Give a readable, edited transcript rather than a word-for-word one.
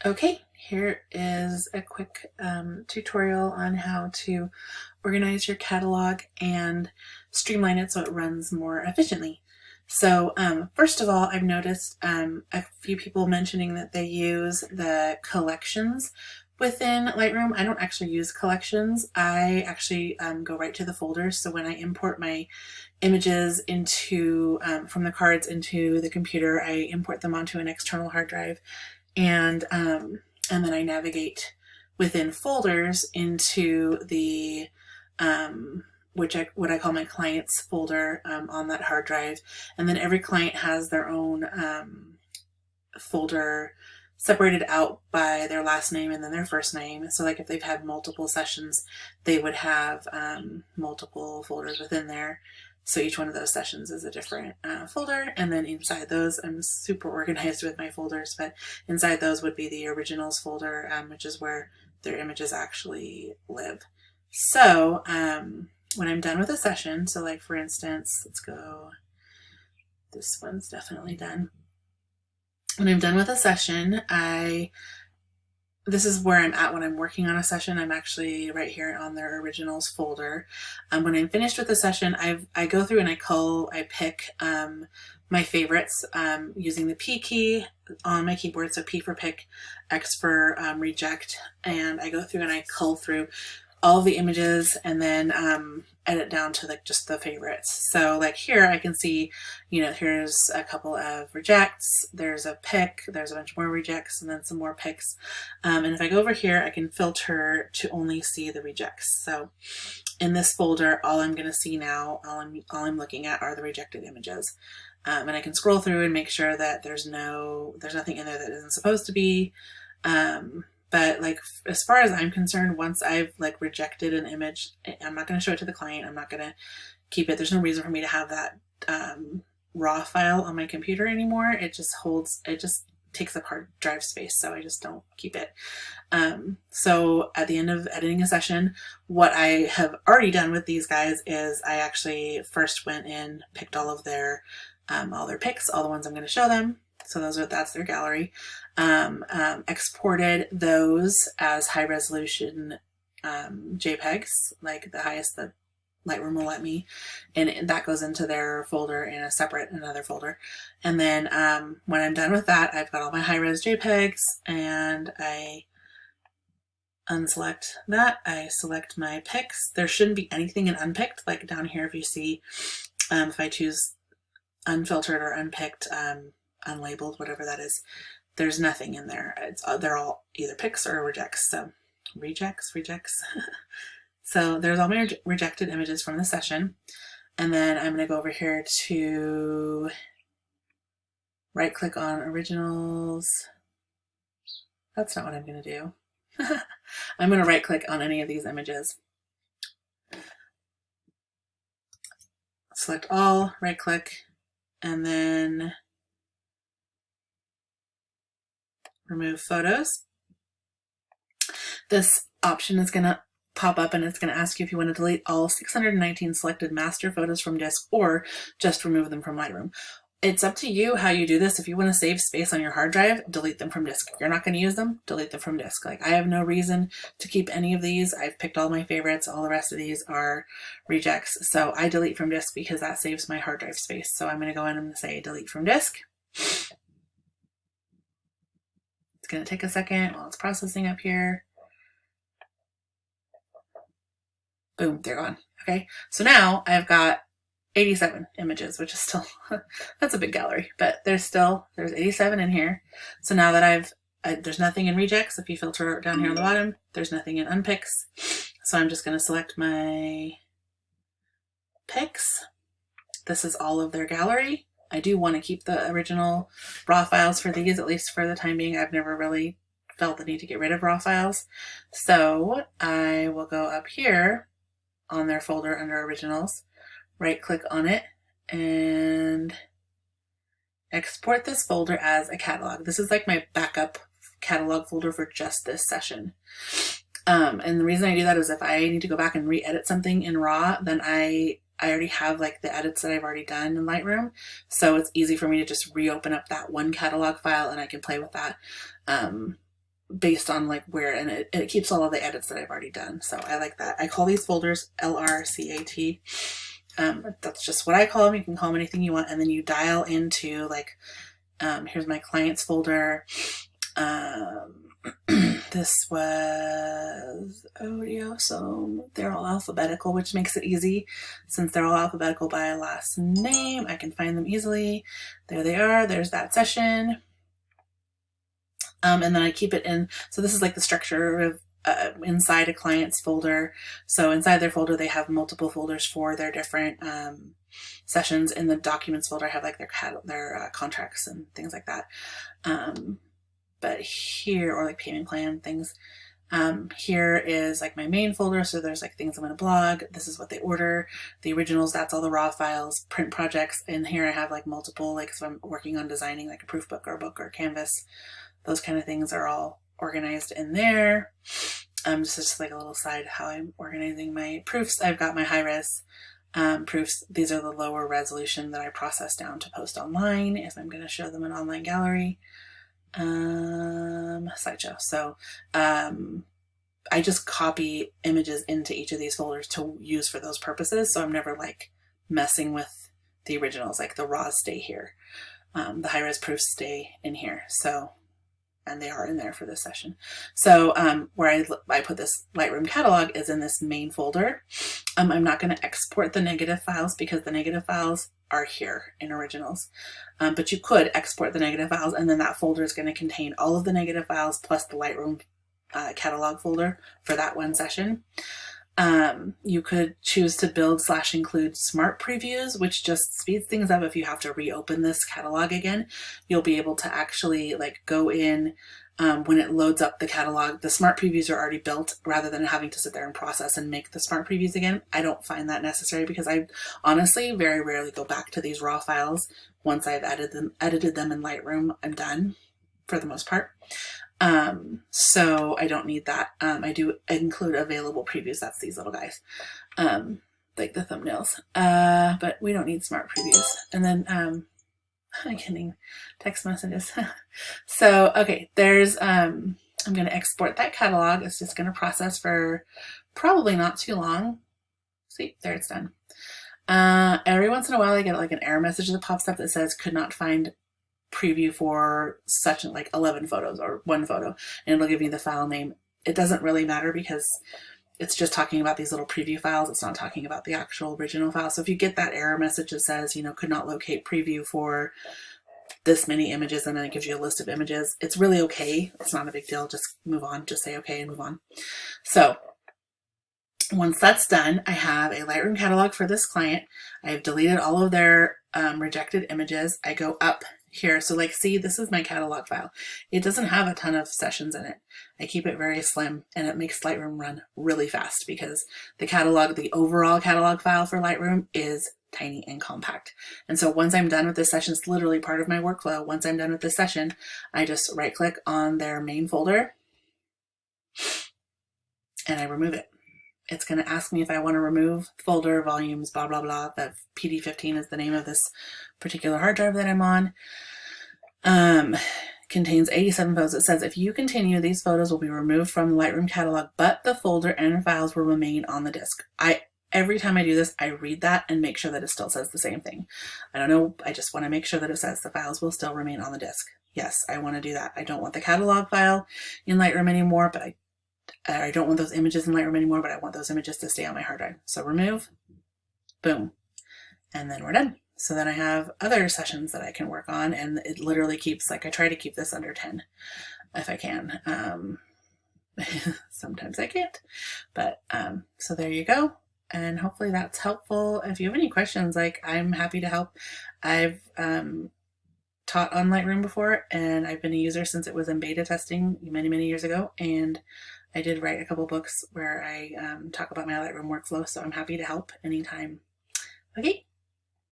Okay, here is a quick tutorial on how to organize your catalog and streamline it so it runs more efficiently. So first of all, I've noticed a few people mentioning that they use the collections within Lightroom. I don't actually use collections. I actually go right to the folders. So when I import my images into from the cards into the computer, I import them onto an external hard drive, and then I navigate within folders into the what I call my clients folder on that hard drive, and then every client has their own folder separated out by their last name and then their first name. So like if they've had multiple sessions, they would have multiple folders within there. So each one of those sessions is a different folder, and then inside those, I'm super organized with my folders, but inside those would be the originals folder, which is where their images actually live. So when I'm done with a session, so like for instance, let's go, this one's definitely done. When I'm done with a session, this is where I'm at when I'm working on a session. I'm actually right here on their originals folder. When I'm finished with the session, I go through and I pick my favorites using the P key on my keyboard. So P for pick, X for reject, and I go through and I cull through all of the images and then edit down to like just the favorites. So like here I can see, here's a couple of rejects, there's a pick, there's a bunch more rejects, and then some more picks. And if I go over here, I can filter to only see the rejects. So in this folder, all I'm going to see now, all I'm looking at are the rejected images. And I can scroll through and make sure that there's nothing in there that isn't supposed to be. But like, as far as I'm concerned, once I've like rejected an image, I'm not going to show it to the client. I'm not going to keep it. There's no reason for me to have that raw file on my computer anymore. It just takes up hard drive space. So I just don't keep it. So at the end of editing a session, what I have already done with these guys is I actually first went in, picked all their picks, all the ones I'm going to show them. So that's their gallery. Exported those as high resolution JPEGs, like the highest that Lightroom will let me, and that goes into their folder in another folder. And then when I'm done with that, I've got all my high res JPEGs, and I unselect that. I select my picks. There shouldn't be anything in unpicked, like down here if you see, if I choose unfiltered or unpicked, unlabeled, whatever that is, there's nothing in there. They're all either picks or rejects. So rejects. So there's all my rejected images from the session. And then I'm going to go over here to right click on originals. That's not what I'm going to do. I'm going to right click on any of these images. Select all, right click, and then remove photos. This option is going to pop up and it's going to ask you if you want to delete all 619 selected master photos from disk or just remove them from Lightroom. It's up to you how you do this. If you want to save space on your hard drive, delete them from disk. If you're not going to use them, delete them from disk. Like, I have no reason to keep any of these. I've picked all my favorites. All the rest of these are rejects. So I delete from disk because that saves my hard drive space. So I'm going to go in and say delete from disk. It's going to take a second while it's processing up here. Boom, they're gone. Okay, so now I've got 87 images, which is still, that's a big gallery, but there's 87 in here. So now that there's nothing in rejects. If you filter down here on the bottom, there's nothing in unpicks. So I'm just going to select my picks. This is all of their gallery. I do want to keep the original raw files for these, at least for the time being. I've never really felt the need to get rid of raw files. So I will go up here on their folder under originals, right click on it, and export this folder as a catalog. This is like my backup catalog folder for just this session. And the reason I do that is if I need to go back and re-edit something in RAW, then I already have like the edits that I've already done in Lightroom. So it's easy for me to just reopen up that one catalog file and I can play with that based on like where, and it keeps all of the edits that I've already done. So I like that. I call these folders LRCAT. That's just what I call them. You can call them anything you want. And then you dial into like, here's my clients folder. This was audio, so they're all alphabetical, which makes it easy. Since they're all alphabetical by last name, I can find them easily. There they are. There's that session. And then I keep it in. So this is like the structure of inside a client's folder. So inside their folder, they have multiple folders for their different sessions. In the documents folder, I have like their contracts and things like that. But here, or like payment plan things, here is like my main folder. So there's like things I'm going to blog. This is what they order. The originals, that's all the raw files, print projects. And here I have like multiple, like if I'm working on designing like a proof book or a book or a canvas, those kind of things are all organized in there. This is just like a little side how I'm organizing my proofs. I've got my high res proofs. These are the lower resolution that I process down to post online if I'm going to show them in online gallery. Slideshow. So I just copy images into each of these folders to use for those purposes. So I'm never like messing with the originals, like the raws stay here. The high res proofs stay in here. So, and they are in there for this session. So where I put this Lightroom catalog is in this main folder. I'm not going to export the negative files because the negative files are here in originals. But you could export the negative files, and then that folder is going to contain all of the negative files plus the Lightroom catalog folder for that one session. You could choose to build/include smart previews, which just speeds things up. If you have to reopen this catalog again, you'll be able to actually like go in when it loads up the catalog. The smart previews are already built rather than having to sit there and process and make the smart previews again. I don't find that necessary because I honestly very rarely go back to these raw files. Once I've edited them in Lightroom, I'm done for the most part. So I don't need that. I do include available previews. That's these little guys, like the thumbnails, but we don't need smart previews. And then, I'm getting text messages. So, okay, there's, I'm going to export that catalog. It's just going to process for probably not too long. See, there it's done. Every once in a while I get like an error message that pops up that says could not find preview for such like 11 photos or one photo, and it'll give you the file name. It doesn't really matter because it's just talking about these little preview files. It's not talking about the actual original file. So if you get that error message that says, you know, could not locate preview for this many images, and then it gives you a list of images, it's really okay. It's not a big deal. Just move on. Just say okay and move on. So once that's done, I have a Lightroom catalog for this client. I've deleted all of their rejected images. I go up here. So like, see, this is my catalog file. It doesn't have a ton of sessions in it. I keep it very slim, and it makes Lightroom run really fast because the catalog, the overall catalog file for Lightroom is tiny and compact. And so once I'm done with this session, it's literally part of my workflow. Once I'm done with this session, I just right click on their main folder and I remove it. It's going to ask me if I want to remove folder, volumes, blah, blah, blah. The PD15 is the name of this particular hard drive that I'm on. Contains 87 photos. It says, if you continue, these photos will be removed from the Lightroom catalog, but the folder and files will remain on the disk. Every time I do this, I read that and make sure that it still says the same thing. I don't know. I just want to make sure that it says the files will still remain on the disk. Yes, I want to do that. I don't want the catalog file in Lightroom anymore, but I don't want those images in Lightroom anymore, but I want those images to stay on my hard drive. So remove, boom, and then we're done. So then I have other sessions that I can work on, and it literally keeps, like, I try to keep this under 10 if I can. Sometimes I can't, but so there you go. And hopefully that's helpful. If you have any questions, like, I'm happy to help. I've taught on Lightroom before, and I've been a user since it was in beta testing many, many years ago. And I did write a couple books where I talk about my Lightroom workflow, so I'm happy to help anytime. Okay.